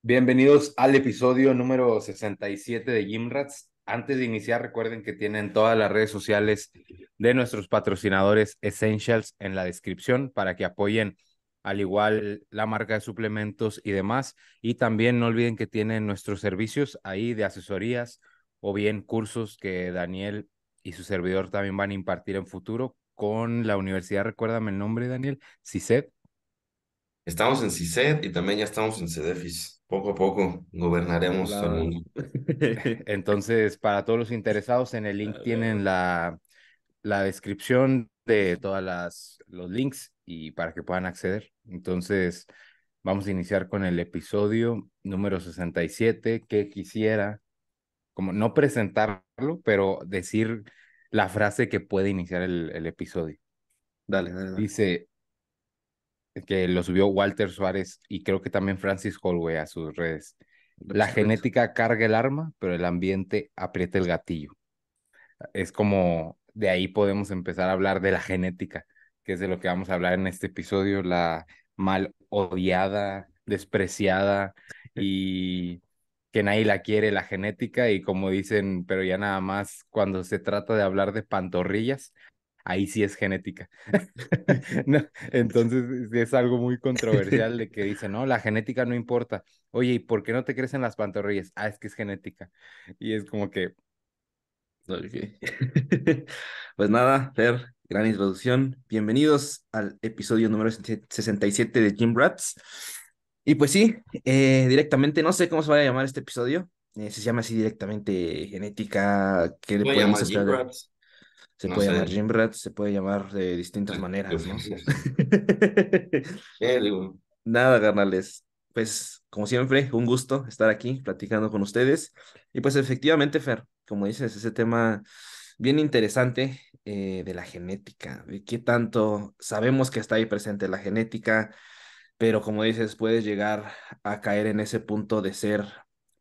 Bienvenidos al episodio número 67 de Gymrats. Antes de iniciar, recuerden que tienen todas las redes sociales de nuestros patrocinadores Essentials en la descripción para que apoyen al igual la marca de suplementos y demás. Y también no olviden que tienen nuestros servicios ahí de asesorías o bien cursos que Daniel y su servidor también van a impartir en futuro con la universidad. Recuérdame el nombre, Daniel. CICED. Estamos en CICED y también ya estamos en CEDEFIS. Poco a poco gobernaremos al Hola. mundo. Entonces, para todos los interesados, en el link tienen la descripción de todas los links y para que puedan acceder. Entonces, vamos a iniciar con el episodio número 67 que quisiera, como no presentarlo, pero decir la frase que puede iniciar el episodio. Dale, dale, dale. Dice que lo subió Walter Suárez y creo que también Francis Holway a sus redes. La Perfecto. genética carga el arma, pero el ambiente aprieta el gatillo. Es como de ahí podemos empezar a hablar de la genética, que es de lo que vamos a hablar en este episodio, la mal odiada, despreciada y que nadie la quiere, la genética, y como dicen, pero ya nada más cuando se trata de hablar de pantorrillas, ahí sí es genética. No, entonces sí es algo muy controversial de que dicen, no, la genética no importa. Oye, ¿y por qué no te crecen las pantorrillas? Ah, es que es genética. Y es como que, Ok. Pues nada, Fer, gran introducción. Bienvenidos al episodio número 67 de Gym Rats. Y pues sí, directamente, no sé cómo se va a llamar este episodio. Si se llama así directamente genética, ¿qué le ¿cómo se podemos llama? esperar? Gym Rats. Se No puede llamar sé. Gym Rats, se puede llamar de distintas maneras, ¿no? Digo, Nada, carnales. Pues, como siempre, un gusto estar aquí platicando con ustedes. Y pues, efectivamente, Fer, como dices, ese tema bien interesante de la genética, de qué tanto sabemos que está ahí presente la genética, pero como dices, puedes llegar a caer en ese punto de ser,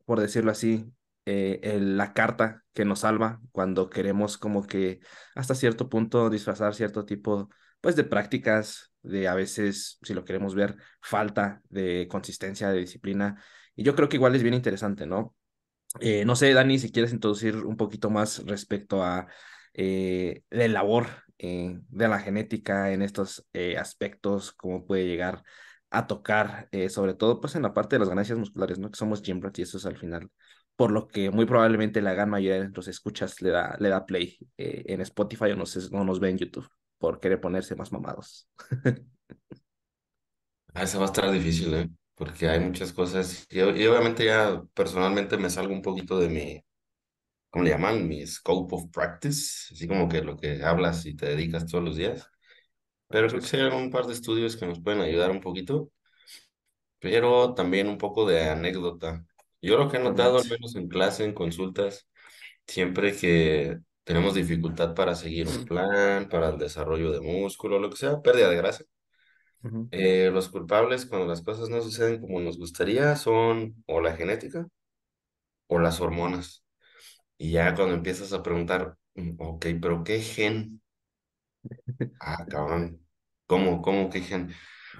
por decirlo así, la carta que nos salva cuando queremos como que hasta cierto punto disfrazar cierto tipo, pues, de prácticas, de a veces, si lo queremos ver, falta de consistencia, de disciplina. Y yo creo que igual es bien interesante, ¿no? No sé, Dani, si quieres introducir un poquito más respecto a la labor de la genética en estos aspectos, cómo puede llegar a tocar, sobre todo pues en la parte de las ganancias musculares, ¿no? Que somos gym rats y eso es al final, por lo que muy probablemente la gran mayoría de nuestros escuchas le da play en Spotify o no nos ve en YouTube por querer ponerse más mamados. Esa va a estar difícil, ¿eh? Porque hay muchas cosas. Y obviamente ya personalmente me salgo un poquito de mi, ¿cómo le llaman? Mi scope of practice, así como que lo que hablas y te dedicas todos los días. Pero creo que sí hay un par de estudios que nos pueden ayudar un poquito, pero también un poco de anécdota. Yo lo que he notado, al totalmente. menos en clase, en consultas, siempre que tenemos dificultad para seguir un plan, para el desarrollo de músculo, lo que sea, pérdida de grasa, Ujú. los culpables cuando las cosas no suceden como nos gustaría son o la genética o las hormonas. Y ya cuando empiezas a preguntar, ok, pero ¿qué gen? Ah, cabrón, ¿cómo qué gen?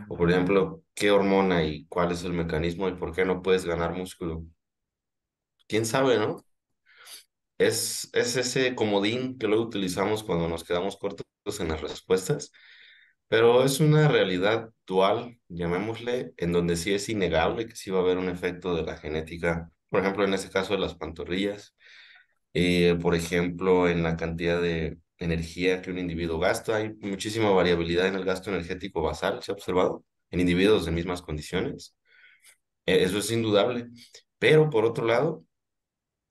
O por ejemplo, ¿qué hormona y cuál es el mecanismo y por qué no puedes ganar músculo? ¿Quién sabe, no? Es ese comodín que luego utilizamos cuando nos quedamos cortos en las respuestas, pero es una realidad dual, llamémosle, en donde sí es innegable que sí va a haber un efecto de la genética, por ejemplo, en ese caso de las pantorrillas, por ejemplo, en la cantidad de energía que un individuo gasta, hay muchísima variabilidad en el gasto energético basal, se ha observado, en individuos de mismas condiciones. Eso es indudable, pero por otro lado,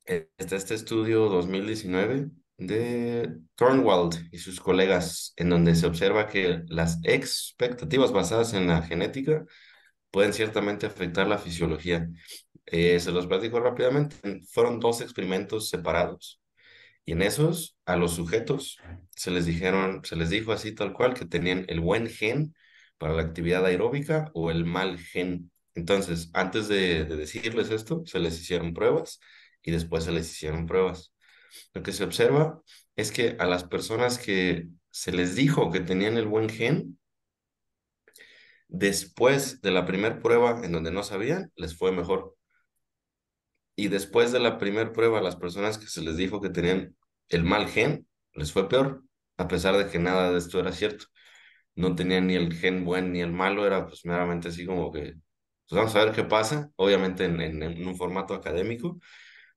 está este estudio 2019 de Turnwald y sus colegas, en donde se observa que las expectativas basadas en la genética pueden ciertamente afectar la fisiología. Se los platico rápidamente. Fueron dos experimentos separados y en esos a los sujetos se les dijo así tal cual que tenían el buen gen para la actividad aeróbica o el mal gen. Entonces, antes de decirles esto, se les hicieron pruebas y después se les hicieron pruebas. Lo que se observa es que a las personas que se les dijo que tenían el buen gen, después de la primera prueba en donde no sabían, les fue mejor. y después de la primera prueba, las personas que se les dijo que tenían el mal gen, les fue peor, a pesar de que nada de esto era cierto. No tenían ni el gen bueno ni el malo, era pues meramente así como que, pues vamos a ver qué pasa, obviamente en un formato académico,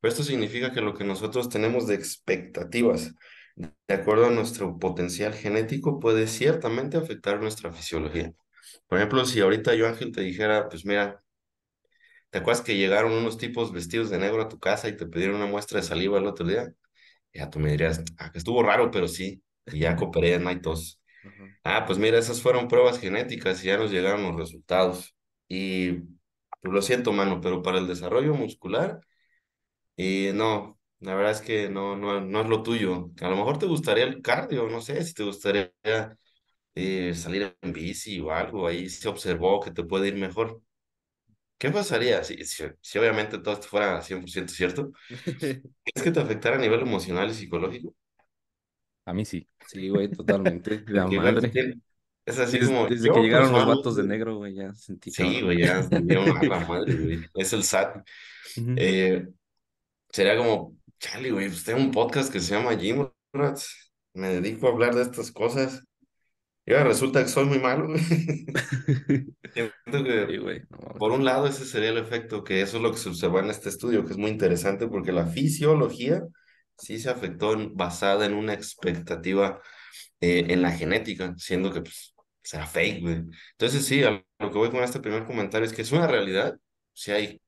pero esto significa que lo que nosotros tenemos de expectativas, de acuerdo a nuestro potencial genético, puede ciertamente afectar nuestra fisiología. Por ejemplo, si ahorita yo, Ángel, te dijera, pues mira, ¿te acuerdas que llegaron unos tipos vestidos de negro a tu casa y te pidieron una muestra de saliva el otro día? Ya tú me dirías, ah, que estuvo raro, pero sí, y ya cooperé, no hay tos. Ajá. Ah, pues mira, esas fueron pruebas genéticas y ya nos llegaron los resultados. Y pues, lo siento, mano, pero para el desarrollo muscular, no, la verdad es que no es lo tuyo. A lo mejor te gustaría el cardio, no sé, si te gustaría salir en bici o algo, ahí se observó que te puede ir mejor. ¿Qué pasaría si obviamente todo esto fuera 100% cierto? ¿Es que te afectara a nivel emocional y psicológico? A mí sí. Sí, güey, totalmente. La Porque, güey, pues, madre. es así como, Desde que yo llegaron los vatos de personalmente, negro, güey, ya sentí sí, cabrón. güey, ya dijeron a la madre, güey, es el SAT. Ujú. Eh, Sería como, chale, güey, pues tengo un podcast que se llama Gym Rats, me dedico a hablar de estas cosas. Y ahora resulta que soy muy malo, güey. Siento Sí, que, güey, no mames. por un lado, ese sería el efecto, que eso es lo que se observó en este estudio, que es muy interesante porque la fisiología sí se afectó basada en una expectativa en la genética, siendo que pues, será fake, güey. Entonces sí, a lo que voy con este primer comentario es que es una realidad, si hay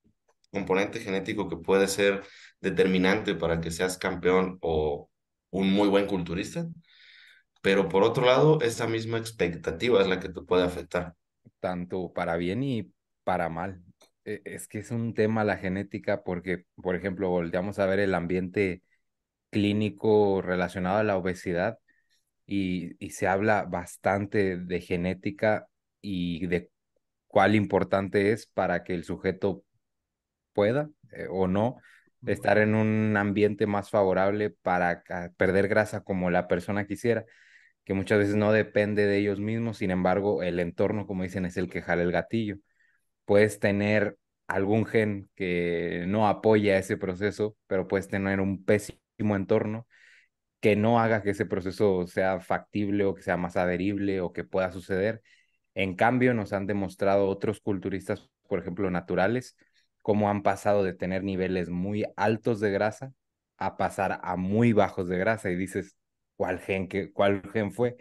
componente genético que puede ser determinante para que seas campeón o un muy buen culturista, pero por otro lado, esa misma expectativa es la que te puede afectar. Tanto para bien y para mal. Es que es un tema la genética porque, por ejemplo, volteamos a ver el ambiente clínico relacionado a la obesidad y se habla bastante de genética y de cuál importante es para que el sujeto pueda o no estar en un ambiente más favorable para perder grasa como la persona quisiera, que muchas veces no depende de ellos mismos, sin embargo, el entorno, como dicen, es el que jala el gatillo. Puedes tener algún gen que no apoya ese proceso, pero puedes tener un pésimo entorno que no haga que ese proceso sea factible o que sea más adherible o que pueda suceder. En cambio, nos han demostrado otros culturistas, por ejemplo, naturales, cómo han pasado de tener niveles muy altos de grasa a pasar a muy bajos de grasa y dices, cuál gen fue?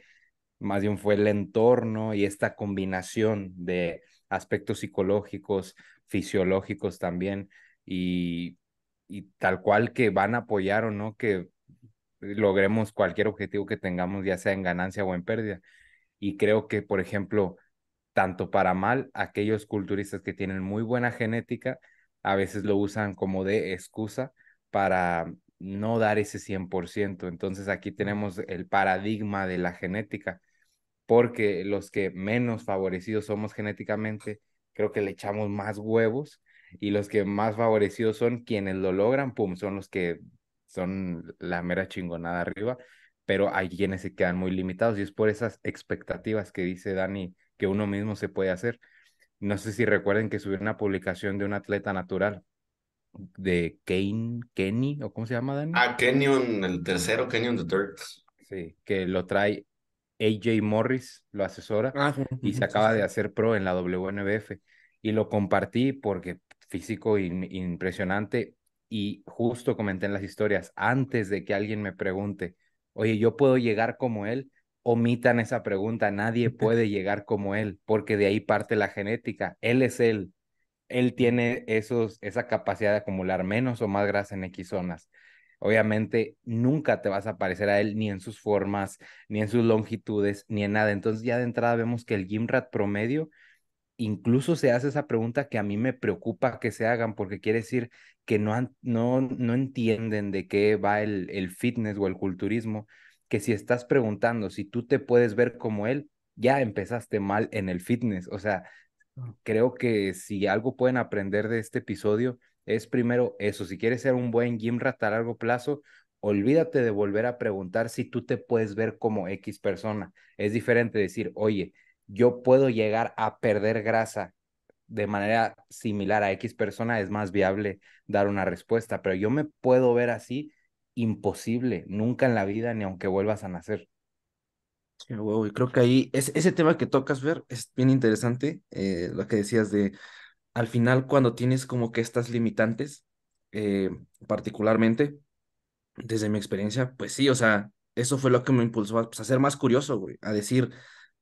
Más bien fue el entorno y esta combinación de aspectos psicológicos, fisiológicos también y, y tal cual que van a apoyar o no que logremos cualquier objetivo que tengamos, ya sea en ganancia o en pérdida. Y creo que, por ejemplo, tanto para mal, aquellos culturistas que tienen muy buena genética, a veces lo usan como de excusa para no dar ese 100%. Entonces aquí tenemos el paradigma de la genética, porque los que menos favorecidos somos genéticamente, creo que le echamos más huevos y los que más favorecidos son quienes lo logran, pum, son los que son la mera chingonada arriba, pero hay quienes se quedan muy limitados y es por esas expectativas que dice Dani que uno mismo se puede hacer. No sé si recuerden que subió una publicación de un atleta natural de Kenny, o ¿cómo se llama, Dani? Ah, Kenyon, el tercero, Kenyon the Third. Sí, que lo trae AJ Morris, lo asesora, Ah, y se ujú, sí, acaba de sí. hacer pro en la WNBF. Y lo compartí porque físico impresionante. Y justo comenté en las historias, antes de que alguien me pregunte, oye, ¿yo puedo llegar como él? Omitan esa pregunta, nadie puede llegar como él, porque de ahí parte la genética. Él es él. Él tiene esa capacidad de acumular menos o más grasa en X zonas. Obviamente, nunca te vas a parecer a él ni en sus formas, ni en sus longitudes, ni en nada. Entonces, ya de entrada vemos que el Gymrat promedio incluso se hace esa pregunta que a mí me preocupa que se hagan, porque quiere decir que no entienden de qué va el fitness o el culturismo, que si estás preguntando si tú te puedes ver como él, ya empezaste mal en el fitness. O sea, creo que si algo pueden aprender de este episodio es primero eso, si quieres ser un buen gym rat a largo plazo, olvídate de volver a preguntar si tú te puedes ver como X persona. Es diferente decir, oye, yo puedo llegar a perder grasa de manera similar a X persona, es más viable dar una respuesta, pero yo me puedo ver así, imposible, nunca en la vida, ni aunque vuelvas a nacer. Sí, huevo, y creo que ahí ese tema que tocas ver es bien interesante, lo que decías de al final cuando tienes como que estas limitantes, eh, particularmente desde mi experiencia, pues sí, o sea, eso fue lo que me impulsó a, pues, a ser más curioso, güey, a decir,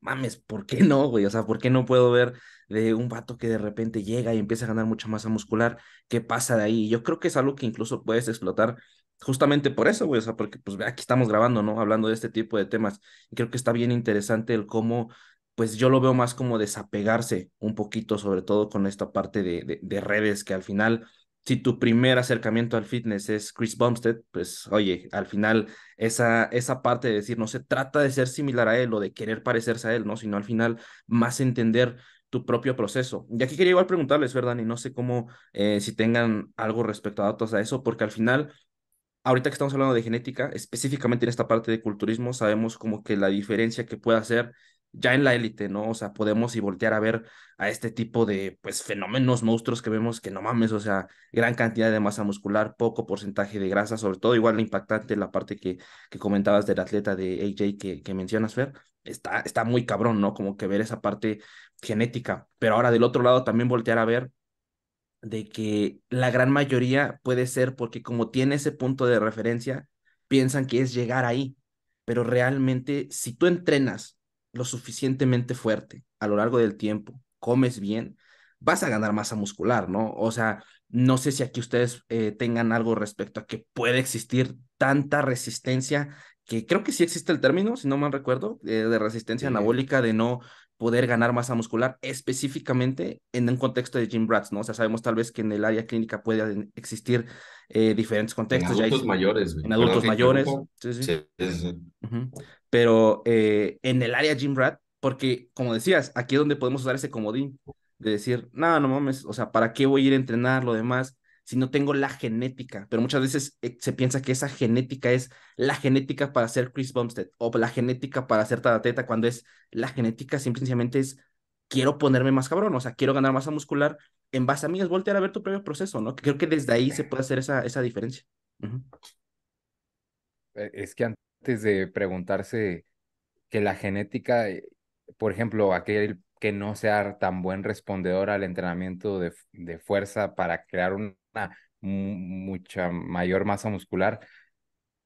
mames, ¿por qué no, güey? O sea, ¿por qué no puedo ver de un vato que de repente llega y empieza a ganar mucha masa muscular? ¿Qué pasa de ahí? Yo creo que es algo que incluso puedes explotar justamente por eso, güey, o sea, porque pues ve, aquí estamos grabando, ¿no? Hablando de este tipo de temas. Y creo que está bien interesante el cómo, pues yo lo veo más como desapegarse un poquito, sobre todo con esta parte de redes que al final si tu primer acercamiento al fitness es Chris Bumstead, pues oye, al final esa parte de decir, no se trata de ser similar a él o de querer parecerse a él, ¿no? Sino al final más entender tu propio proceso. Y aquí quería igual preguntarles, ¿verdad? Y no sé cómo, si tengan algo respecto a datos a eso, porque al final ahorita que estamos hablando de genética, específicamente en esta parte de culturismo, sabemos como que la diferencia que puede hacer ya en la élite, ¿no? O sea, podemos y voltear a ver a este tipo de, pues, fenómenos, monstruos que vemos que no mames, o sea, gran cantidad de masa muscular, poco porcentaje de grasa, sobre todo igual lo impactante la parte que comentabas del atleta de AJ que mencionas, Fer, está muy cabrón, ¿no? Como que ver esa parte genética, pero ahora del otro lado también voltear a ver de que la gran mayoría puede ser porque como tiene ese punto de referencia, piensan que es llegar ahí, pero realmente si tú entrenas lo suficientemente fuerte a lo largo del tiempo, comes bien, vas a ganar masa muscular, ¿no? O sea, no sé si aquí ustedes tengan algo respecto a que puede existir tanta resistencia, que creo que sí existe el término, si no mal recuerdo, de resistencia Sí. anabólica, de no poder ganar masa muscular, específicamente en un contexto de gym rats, ¿no? O sea, sabemos tal vez que en el área clínica puede existir diferentes En contextos, ya adultos hay mayores, güey. en Perdón adultos que interrumpa. mayores, sí, sí. Sí, sí, sí. Ujú. Pero en el área gym rat, porque como decías, aquí es donde podemos usar ese comodín de decir, no, no mames, o sea, ¿para qué voy a ir a entrenar lo demás si no tengo la genética? Pero muchas veces se piensa que esa genética es la genética para ser Chris Bumstead o la genética para ser tal atleta, cuando es la genética simplemente es quiero ponerme más cabrón, o sea, quiero ganar masa muscular. En base a mí es voltear a ver tu propio proceso, ¿no? Creo que desde ahí se puede hacer esa diferencia. Ujú. Es que antes de preguntarse que la genética, por ejemplo, aquel que no sea tan buen respondedor al entrenamiento de fuerza para crear una mucha mayor masa muscular,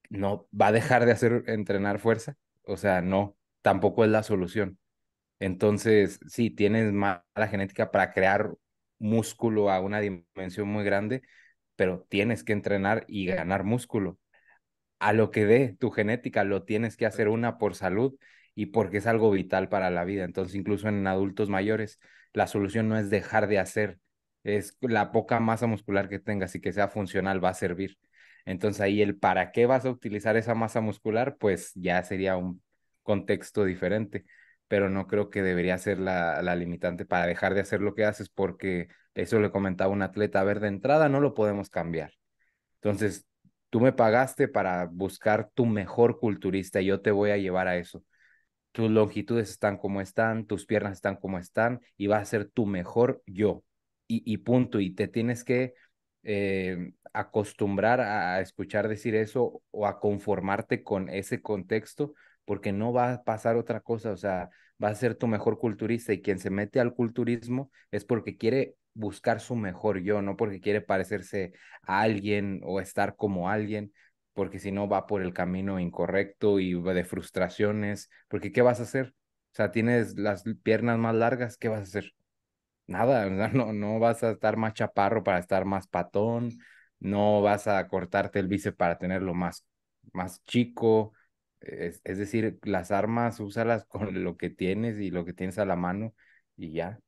no va a dejar de hacer entrenar fuerza. O sea, no, tampoco es la solución. Entonces, sí, tienes mala genética para crear músculo a una dimensión muy grande, pero tienes que entrenar y ganar músculo a lo que dé tu genética, lo tienes que hacer una por salud y porque es algo vital para la vida. Entonces, incluso en adultos mayores, la solución no es dejar de hacer, es la poca masa muscular que tengas y que sea funcional va a servir. Entonces, ahí el para qué vas a utilizar esa masa muscular, pues ya sería un contexto diferente, pero no creo que debería ser la limitante para dejar de hacer lo que haces porque eso le comentaba un atleta, a ver, de entrada no lo podemos cambiar. Entonces, tú me pagaste para buscar tu mejor culturista y yo te voy a llevar a eso. Tus longitudes están como están, tus piernas están como están y vas a ser tu mejor yo. Y punto. Y te tienes que acostumbrar a escuchar decir eso o a conformarte con ese contexto porque no va a pasar otra cosa. O sea, va a ser tu mejor culturista y quien se mete al culturismo es porque quiere buscar su mejor yo, no porque quiere parecerse a alguien o estar como alguien porque si no va por el camino incorrecto y va de frustraciones, porque ¿qué vas a hacer? O sea, tienes las piernas más largas, ¿qué vas a hacer? Nada, o sea, no vas a estar más chaparro para estar más patón, no vas a cortarte el bíceps para tenerlo más chico. Es decir, las armas, úsalas con lo que tienes y lo que tienes a la mano y ya.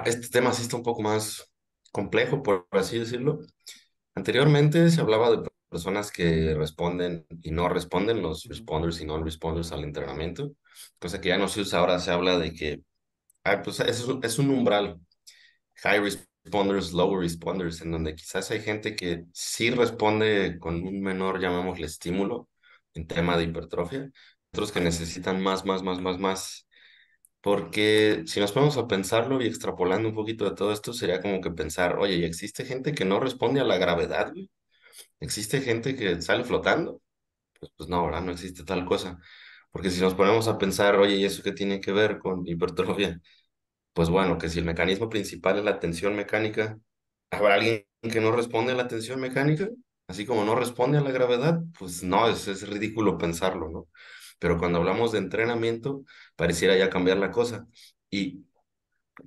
Este tema sí está un poco más complejo, por así decirlo. Anteriormente se hablaba de personas que responden y no responden, los Ujú. responders y non-responders al entrenamiento, cosa que ya no se usa. Ahora se habla de que pues es un umbral, high responders, low responders, en donde quizás hay gente que sí responde con un menor, llamémosle, estímulo en tema de hipertrofia, otros que necesitan más, más, más, más, más. Porque si nos ponemos a pensarlo y extrapolando un poquito de todo esto, sería como que pensar, oye, ¿y existe gente que no responde a la gravedad, güey? ¿Existe gente que sale flotando? Pues no, ¿verdad? No existe tal cosa. Porque si nos ponemos a pensar, oye, ¿y eso qué tiene que ver con hipertrofia? Pues bueno, que si el mecanismo principal es la tensión mecánica, ¿habrá alguien que no responde a la tensión mecánica? Así como no responde a la gravedad, pues no, es ridículo pensarlo, ¿no? Pero cuando hablamos de entrenamiento, pareciera ya cambiar la cosa. ¿Y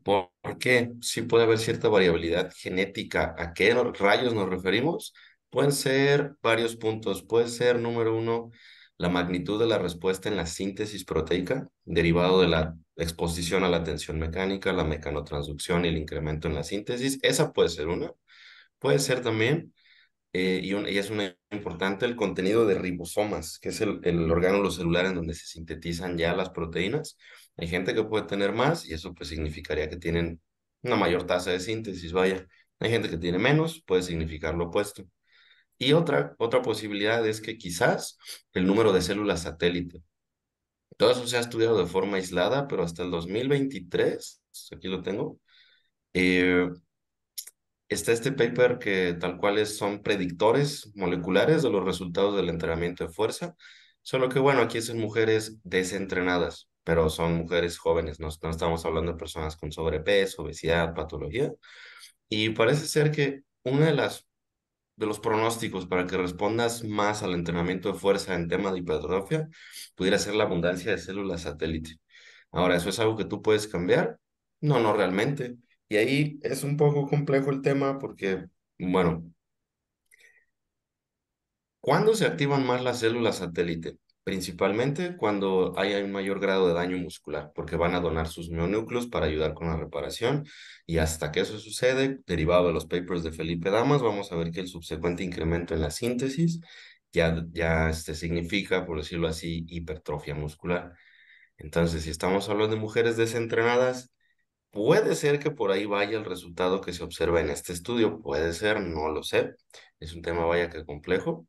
por qué? Sí puede haber cierta variabilidad genética. ¿A qué rayos nos referimos? Pueden ser varios puntos. Puede ser, número uno, la magnitud de la respuesta en la síntesis proteica, derivado de la exposición a la tensión mecánica, la mecanotransducción y el incremento en la síntesis. Esa puede ser una. Puede ser también y es una importante el contenido de ribosomas, que es el orgánulo celular en donde se sintetizan ya las proteínas. Hay gente que puede tener más y eso pues significaría que tienen una mayor tasa de síntesis, vaya. Hay gente que tiene menos, puede significar lo opuesto. Y otra posibilidad es que quizás el número de células satélite. Todo eso se ha estudiado de forma aislada, pero hasta el 2023, aquí lo tengo, eh, está este paper que tal cual son predictores moleculares de los resultados del entrenamiento de fuerza, solo que bueno, aquí son mujeres desentrenadas, pero son mujeres jóvenes, no estamos hablando de personas con sobrepeso, obesidad, patología, y parece ser que una de los pronósticos para que respondas más al entrenamiento de fuerza en tema de hipertrofia pudiera ser la abundancia de células satélite. Ahora, ¿eso es algo que tú puedes cambiar? No, no realmente. Y ahí es un poco complejo el tema porque, bueno, ¿cuándo se activan más las células satélite? Principalmente cuando hay un mayor grado de daño muscular, porque van a donar sus mionúcleos para ayudar con la reparación. Y hasta que eso sucede, derivado de los papers de Felipe Damas, vamos a ver que el subsecuente incremento en la síntesis ya significa, por decirlo así, hipertrofia muscular. Entonces, si estamos hablando de mujeres desentrenadas, puede ser que por ahí vaya el resultado que se observa en este estudio. Puede ser, no lo sé. Es un tema vaya que complejo.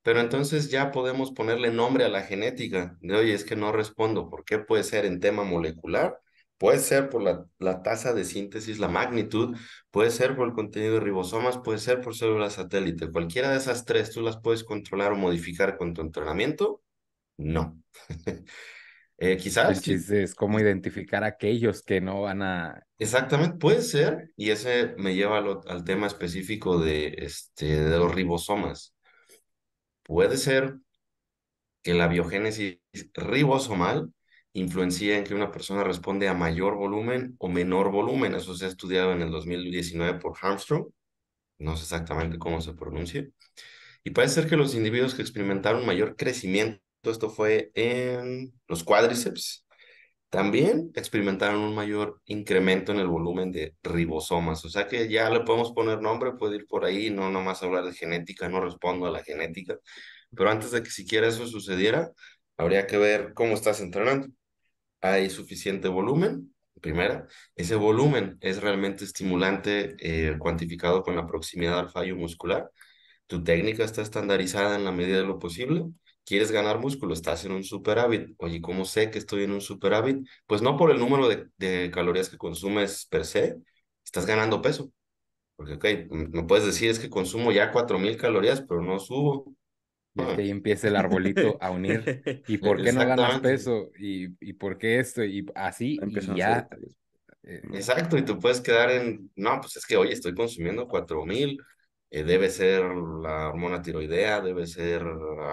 Pero entonces ya podemos ponerle nombre a la genética de, oye, es que no respondo. ¿Por qué puede ser en tema molecular? Puede ser por la tasa de síntesis, la magnitud, puede ser por el contenido de ribosomas, puede ser por células satélite. Cualquiera de esas tres tú las puedes controlar o modificar con tu entrenamiento. No. El Quizás sí. chiste es cómo identificar a aquellos que no van a... Exactamente, puede ser, y ese me lleva al tema específico de los ribosomas. Puede ser que la biogénesis ribosomal influencia en que una persona responde a mayor volumen o menor volumen. Eso se ha estudiado en el 2019 por Armstrong, no sé exactamente cómo se pronuncia. Y parece ser que los individuos que experimentaron mayor crecimiento, esto fue en los cuádriceps, también experimentaron un mayor incremento en el volumen de ribosomas. O sea que ya le podemos poner nombre, puede ir por ahí, no nomás hablar de genética, no respondo a la genética. Pero antes de que siquiera eso sucediera, habría que ver cómo estás entrenando. ¿Hay suficiente volumen? Primera, ese volumen es realmente estimulante, cuantificado con la proximidad al fallo muscular. Tu técnica está estandarizada en la medida de lo posible. ¿Quieres ganar músculo? Estás en un superávit. Oye, ¿cómo sé que estoy en un superávit? Pues no por el número de calorías que consumes per se, estás ganando peso. Porque, ok, me puedes decir es que consumo ya 4000 calorías, pero no subo. Y es que Ah, ahí empieza el arbolito a unir. ¿Y por qué no ganas exactamente. peso? ¿Y por qué esto? Y así, y Empiezan a hacer ya. detalles. eh, Exacto, y tú puedes quedar en, no, pues es que oye, estoy consumiendo 4000, debe ser la hormona tiroidea, debe ser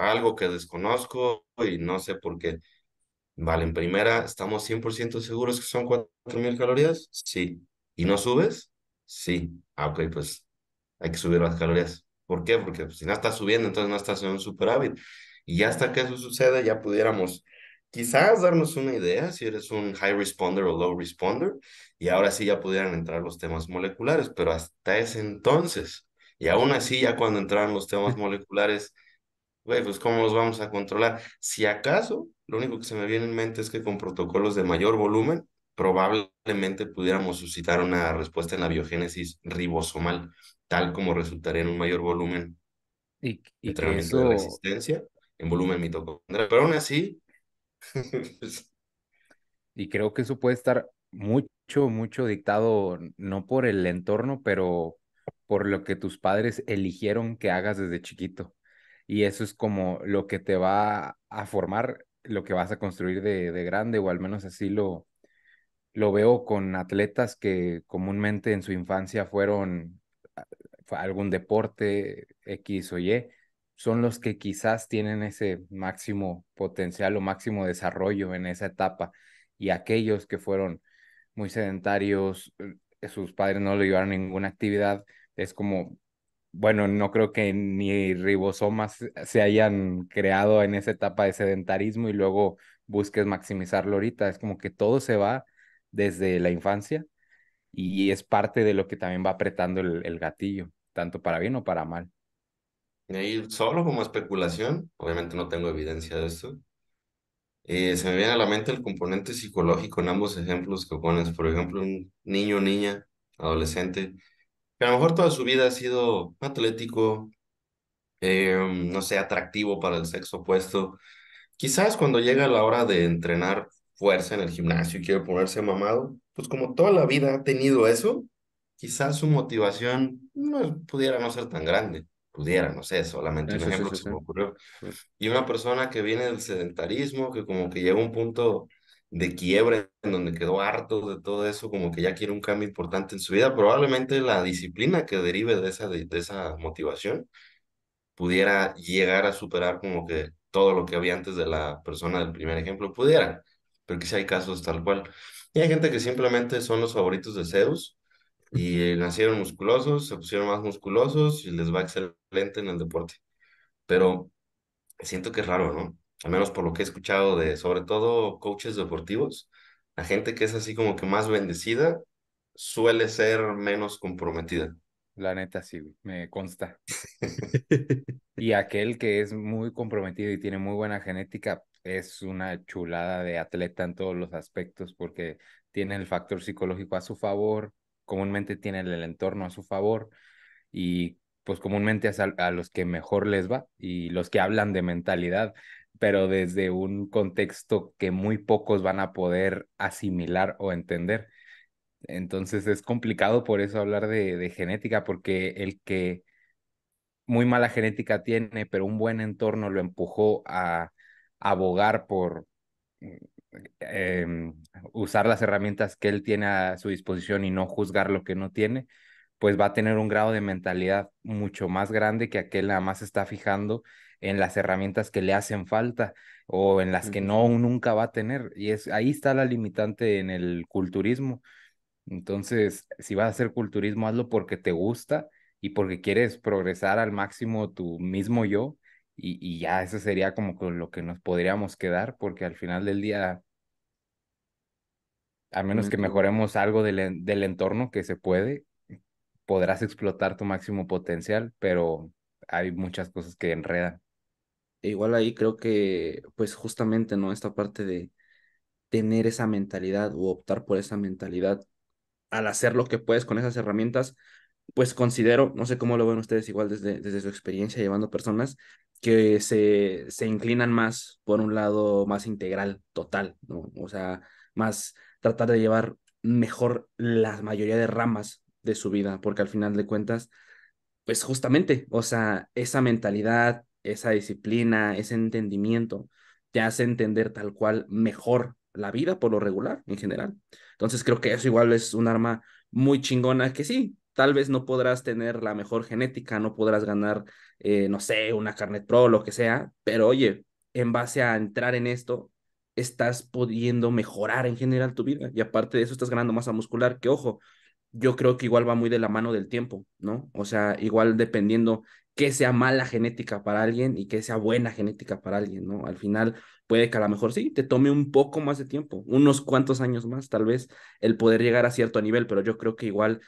algo que desconozco y no sé por qué. Vale, en primera, ¿estamos 100% seguros que son 4000 calorías? Sí. ¿Y no subes? Sí. Ah, ok, pues hay que subir las calorías. ¿Por qué? Porque pues, si no estás subiendo, entonces no estás en un superávit. Y ya hasta que eso suceda, ya pudiéramos quizás darnos una idea si eres un high responder o low responder. Y ahora sí ya pudieran entrar los temas moleculares, pero hasta ese entonces, y aún así ya cuando entraran los temas moleculares, güey, pues ¿cómo los vamos a controlar? Si acaso, lo único que se me viene en mente es que con protocolos de mayor volumen, probablemente pudiéramos suscitar una respuesta en la biogénesis ribosomal, tal como resultaría en un mayor volumen de y que entrenamiento de eso, resistencia, en volumen mitocondrial. Pero aún así, pues, Y creo que eso puede estar mucho, mucho dictado, no por el entorno, pero por lo que tus padres eligieron que hagas desde chiquito. Y eso es como lo que te va a formar, lo que vas a construir de grande, o al menos así lo veo con atletas que comúnmente en su infancia fueron fue algún deporte X o Y, son los que quizás tienen ese máximo potencial o máximo desarrollo en esa etapa. Y aquellos que fueron muy sedentarios, sus padres no le llevaron ninguna actividad, es como, bueno, no creo que ni ribosomas se hayan creado en esa etapa de sedentarismo y luego busques maximizarlo ahorita. Es como que todo se va desde la infancia y es parte de lo que también va apretando el gatillo, tanto para bien o para mal. Y ahí, solo como especulación, obviamente no tengo evidencia de esto, se me viene a la mente el componente psicológico en ambos ejemplos que pones. Por ejemplo, un niño, niña, adolescente, que a lo mejor toda su vida ha sido atlético, no sé, atractivo para el sexo opuesto. Quizás cuando llega la hora de entrenar fuerza en el gimnasio y quiere ponerse mamado, pues como toda la vida ha tenido eso, quizás su motivación no pudiera no ser tan grande. Pudiera, no sé, solamente un Eso sí, ejemplo sí, que se sí. me ocurrió. Sí. Y una persona que viene del sedentarismo, que como que llega a un punto de quiebre en donde quedó harto de todo eso, como que ya quiere un cambio importante en su vida, probablemente la disciplina que derive de esa motivación pudiera llegar a superar como que todo lo que había antes de la persona del primer ejemplo, pudiera, pero que sí hay casos tal cual. Y hay gente que simplemente son los favoritos de Zeus y nacieron musculosos, se pusieron más musculosos y les va excelente en el deporte. Pero siento que es raro, ¿no? Al menos por lo que he escuchado de, sobre todo, coaches deportivos, la gente que es así como que más bendecida suele ser menos comprometida. La neta sí, güey, me consta. Y aquel que es muy comprometido y tiene muy buena genética es una chulada de atleta en todos los aspectos porque tiene el factor psicológico a su favor, comúnmente tiene el entorno a su favor y pues comúnmente es a los que mejor les va y los que hablan de mentalidad, pero desde un contexto que muy pocos van a poder asimilar o entender. Entonces es complicado por eso hablar de genética, porque el que muy mala genética tiene, pero un buen entorno lo empujó a abogar por em, usar las herramientas que él tiene a su disposición y no juzgar lo que no tiene, pues va a tener un grado de mentalidad mucho más grande que aquel nada más se está fijando en las herramientas que le hacen falta o en las que Eso no sí. nunca va a tener. Y es ahí está la limitante en el culturismo. Entonces, si vas a hacer culturismo, hazlo porque te gusta y porque quieres progresar al máximo tu mismo yo. Y ya eso sería como con lo que nos podríamos quedar, porque al final del día, a menos que Totalmente igual. mejoremos algo del entorno que se puede, podrás explotar tu máximo potencial, pero hay muchas cosas que enredan. E igual ahí creo que, pues justamente, ¿no? Esta parte de tener esa mentalidad o optar por esa mentalidad al hacer lo que puedes con esas herramientas, pues considero, no sé cómo lo ven ustedes igual desde su experiencia llevando personas, que se inclinan más por un lado más integral, total, ¿no? O sea, más tratar de llevar mejor la mayoría de ramas de su vida, porque al final de cuentas, pues justamente, o sea, esa mentalidad, esa disciplina, ese entendimiento, te hace entender tal cual mejor la vida por lo regular en general. Entonces creo que eso igual es un arma muy chingona que sí, tal vez no podrás tener la mejor genética, no podrás ganar, no sé, una Carnet Pro o lo que sea, pero oye, en base a entrar en esto, estás pudiendo mejorar en general tu vida y aparte de eso estás ganando masa muscular, que ojo, yo creo que igual va muy de la mano del tiempo, ¿no? O sea, igual dependiendo qué sea mala genética para alguien y qué sea buena genética para alguien, ¿no? Al final puede que a lo mejor sí, te tome un poco más de tiempo, unos cuantos años más, tal vez, el poder llegar a cierto nivel, pero yo creo que igual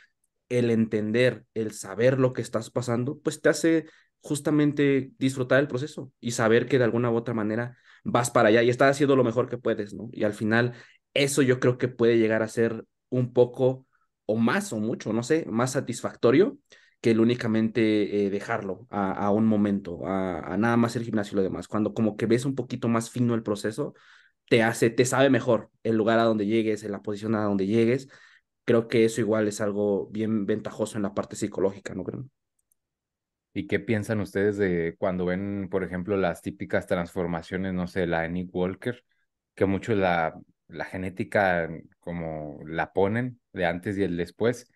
el entender, el saber lo que estás pasando, pues te hace justamente disfrutar el proceso y saber que de alguna u otra manera vas para allá y estás haciendo lo mejor que puedes, ¿no? Y al final eso yo creo que puede llegar a ser un poco o más o mucho, no sé, más satisfactorio que el únicamente dejarlo a un momento, a nada más el gimnasio y lo demás. Cuando como que ves un poquito más fino el proceso, te sabe mejor el lugar a donde llegues, en la posición a donde llegues. Creo que eso igual es algo bien ventajoso en la parte psicológica, ¿no creen? ¿Y qué piensan ustedes de cuando ven, por ejemplo, las típicas transformaciones, no sé, la de Nick Walker, que muchos la genética como la ponen de antes y el después,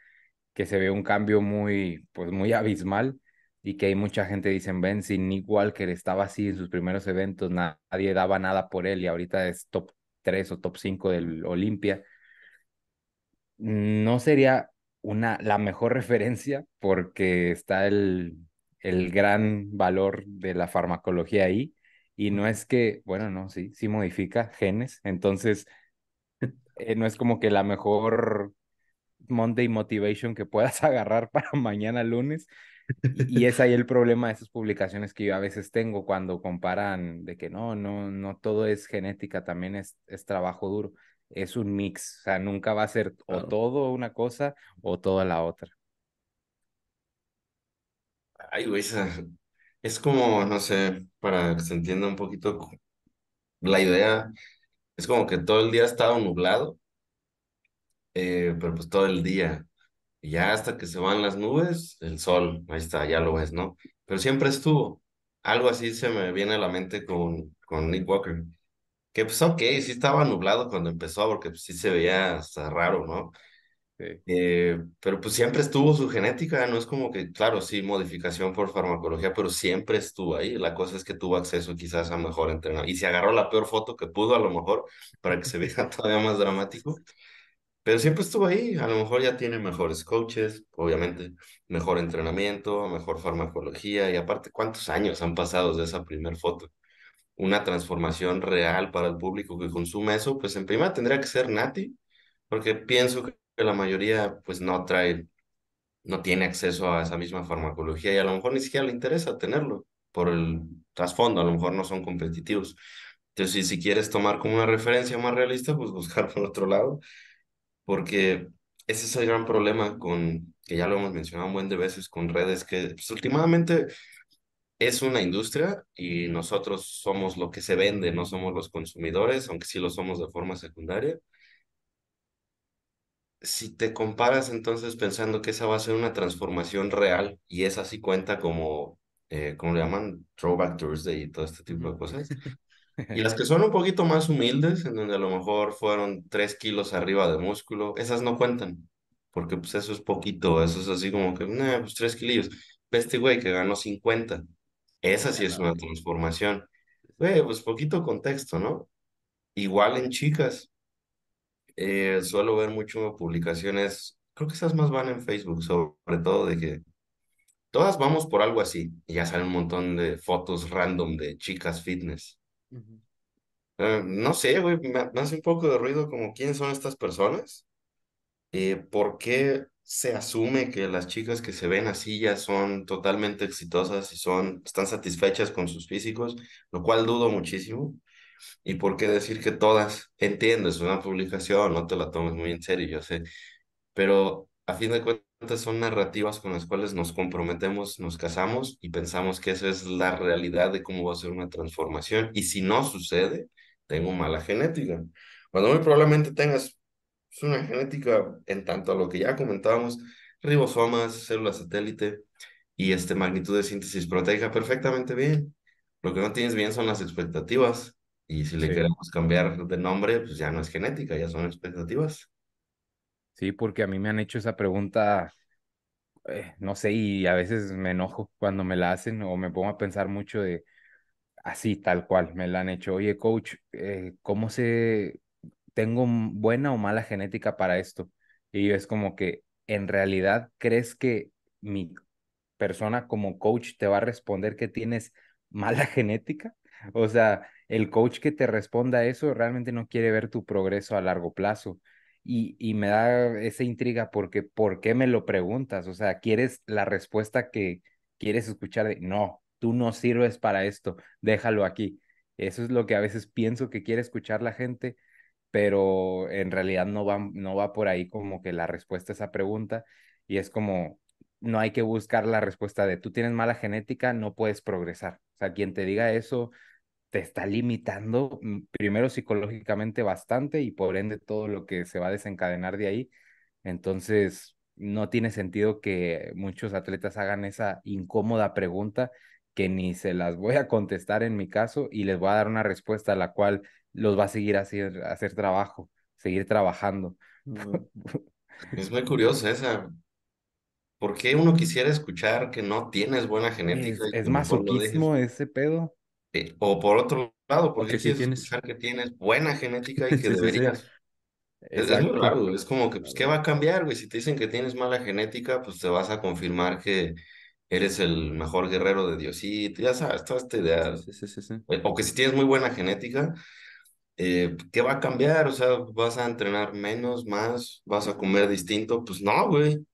que se ve un cambio muy, pues muy abismal y que hay mucha gente dicen, ven, si Nick Walker estaba así en sus primeros eventos, nadie daba nada por él y ahorita es top 3 o top 5 del Olimpia. No sería la mejor referencia porque está el gran valor de la farmacología ahí y no es que, bueno, no, sí, sí modifica genes, entonces no es como que la mejor Monday Motivation que puedas agarrar para mañana lunes. Y es ahí el problema de esas publicaciones que yo a veces tengo cuando comparan de que no todo es genética, también es trabajo duro. Es un mix, o sea, nunca va a ser o Claro. todo una cosa o toda la otra. Ay, güey, es como, no sé, para que se entienda un poquito la idea, es como que todo el día ha estado nublado, pero pues todo el día. Y ya hasta que se van las nubes, el sol, ahí está, ya lo ves, ¿no? Pero siempre estuvo. Algo así se me viene a la mente con Nick Walker. Que pues ok, sí estaba nublado cuando empezó, porque pues, sí se veía hasta raro, ¿no? Sí, Pero pues siempre estuvo su genética, no es como que, claro, sí, modificación por farmacología, pero siempre estuvo ahí. La cosa es que tuvo acceso quizás a mejor entrenador. Y se agarró la peor foto que pudo, a lo mejor, para que se vea todavía más dramático. Pero siempre estuvo ahí. A lo mejor ya tiene mejores coaches, obviamente, mejor entrenamiento, mejor farmacología. Y aparte, ¿cuántos años han pasado de esa primera foto? Una transformación real para el público que consume eso, pues en primera tendría que ser Nati, porque pienso que la mayoría pues no tiene acceso a esa misma farmacología y a lo mejor ni siquiera le interesa tenerlo por el trasfondo, a lo mejor no son competitivos. Entonces, si quieres tomar como una referencia más realista, pues buscar por otro lado, porque ese es el gran problema con, que ya lo hemos mencionado un buen de veces con redes, que pues, últimamente es una industria y nosotros somos lo que se vende, no somos los consumidores, aunque sí lo somos de forma secundaria. Si te comparas entonces pensando que esa va a ser una transformación real y esa sí cuenta como, ¿cómo le llaman? Throwback Thursday y todo este tipo Ujú. de cosas. Y las que son un poquito más humildes, en donde a lo mejor fueron 3 kilos arriba de músculo, esas no cuentan, porque pues eso es poquito, eso es así como que, nah, pues 3 kilillos. Ve este güey que ganó 50, esa sí Ah, es no. una transformación. Güey, pues poquito contexto, ¿no? Igual en chicas, suelo ver mucho publicaciones, creo que esas más van en Facebook, sobre todo de que todas vamos por algo así, y ya salen un montón de fotos random de chicas fitness. Ujú. No sé, güey, me hace un poco de ruido como quiénes son estas personas, por qué se asume que las chicas que se ven así ya son totalmente exitosas y están satisfechas con sus físicos, lo cual dudo muchísimo. ¿Y por qué decir que todas? Entiendo, es una publicación, no te la tomes muy en serio, yo sé, pero a fin de cuentas son narrativas con las cuales nos comprometemos, nos casamos y pensamos que esa es la realidad de cómo va a ser una transformación. Y si no sucede, tengo mala genética. Cuando muy probablemente tengas una genética en tanto a lo que ya comentábamos, ribosomas, células satélite y magnitud de síntesis proteica perfectamente bien. Lo que no tienes bien son las expectativas. Y si le sí, queremos cambiar de nombre, pues ya no es genética, ya son expectativas. sí, porque a mí me han hecho esa pregunta, no sé, y a veces me enojo cuando me la hacen o me pongo a pensar mucho de así, tal cual, me la han hecho. Oye, coach, ¿cómo sé, tengo buena o mala genética para esto? Y es como que, ¿en realidad crees que mi persona como coach te va a responder que tienes mala genética? O sea, el coach que te responda eso realmente no quiere ver tu progreso a largo plazo. Y me da esa intriga porque, ¿por qué me lo preguntas? O sea, ¿quieres la respuesta que quieres escuchar de, no, tú no sirves para esto, déjalo aquí? Eso es lo que a veces pienso que quiere escuchar la gente, pero en realidad no va por ahí como que la respuesta a esa pregunta y es como, no hay que buscar la respuesta de tú tienes mala genética, no puedes progresar. O sea, quien te diga eso te está limitando primero psicológicamente bastante y por ende todo lo que se va a desencadenar de ahí. Entonces, no tiene sentido que muchos atletas hagan esa incómoda pregunta que ni se las voy a contestar en mi caso y les voy a dar una respuesta a la cual los va a seguir hacer trabajo, seguir trabajando. Mm. Es muy curioso esa. ¿Por qué uno quisiera escuchar que no tienes buena genética y Es que mejor lo dejes? masoquismo ese pedo. O por otro lado, ¿por O que qué si quieres tienes. escuchar que tienes buena genética y que Sí, sí, sí. deberías? Es muy Exacto. raro, güey. Es como que, pues, ¿qué va a cambiar, güey? Si te dicen que tienes mala genética, pues te vas a confirmar que eres el mejor guerrero de Diosito, ya sabes, toda esta idea. Sí, sí, sí, sí, sí. O que si tienes muy buena genética, ¿qué va a cambiar? O sea, ¿vas a entrenar menos, más? ¿Vas a comer distinto? Pues no, güey.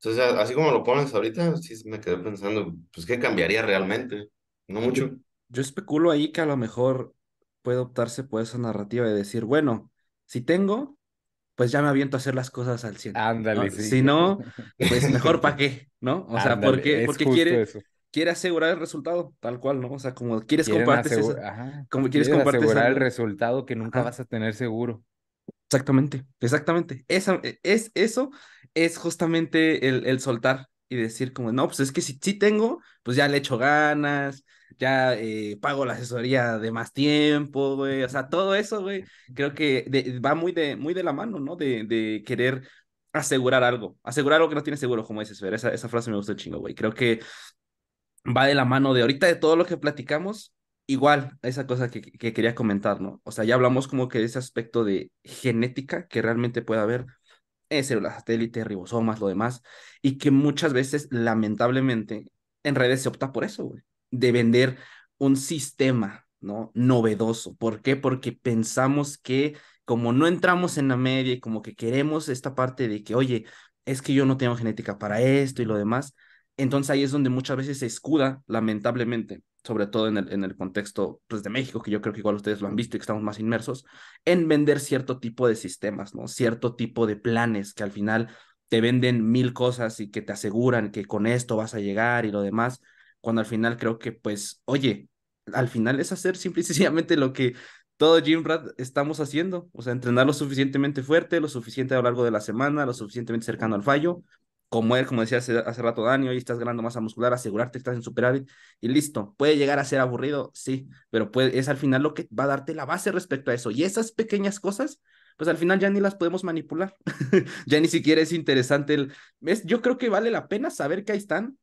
Entonces, así como lo pones ahorita, sí me quedé pensando, pues, ¿qué cambiaría realmente? No Yo, mucho. yo especulo ahí que a lo mejor puede optarse por esa narrativa de decir, bueno, si tengo, pues ya me aviento a hacer las cosas al 100, Ándale, ¿no? sí. Si no, pues mejor para qué, ¿no? O sea, ¿por qué? Ándale, es Porque justo quiere, eso. quiere asegurar el resultado, tal cual, ¿no? O sea, como quieres Quieren compartes asegurar, esa, ajá, como quieres quieres compartes asegurar el algo. resultado que nunca Ajá. vas a tener seguro. Exactamente, exactamente. Eso es justamente el soltar y decir como, no, pues es que si tengo, pues ya le echo ganas, ya pago la asesoría de más tiempo, güey. O sea, todo eso, güey, creo que va muy de la mano, ¿no? De querer asegurar algo que no tiene seguro, como dices, Fer. Esa frase me gustó un chingo, güey. Creo que va de la mano de ahorita de todo lo que platicamos, igual esa cosa que quería comentar, ¿no? O sea, ya hablamos como que de ese aspecto de genética que realmente puede haber, células satélite, ribosomas, lo demás, y que muchas veces, lamentablemente, en redes se opta por eso, güey, de vender un sistema, ¿no? Novedoso. ¿Por qué? Porque pensamos que como no entramos en la media y como que queremos esta parte de que, oye, es que yo no tengo genética para esto y lo demás, entonces ahí es donde muchas veces se escuda, lamentablemente, sobre todo en el contexto pues, de México, que yo creo que igual ustedes lo han visto y que estamos más inmersos, en vender cierto tipo de sistemas, ¿no? Cierto tipo de planes que al final te venden mil cosas y que te aseguran que con esto vas a llegar y lo demás, cuando al final creo que, pues, oye, al final es hacer simple y sencillamente lo que todo Gym Rat estamos haciendo, o sea, entrenar lo suficientemente fuerte, lo suficiente a lo largo de la semana, lo suficientemente cercano al fallo, como él, como decía hace rato Dani, hoy estás ganando masa muscular, asegurarte que estás en superávit y listo. ¿Puede llegar a ser aburrido? Sí, pero es al final lo que va a darte la base respecto a eso. Y esas pequeñas cosas, pues al final ya ni las podemos manipular. Ya ni siquiera es interesante yo creo que vale la pena saber que ahí están,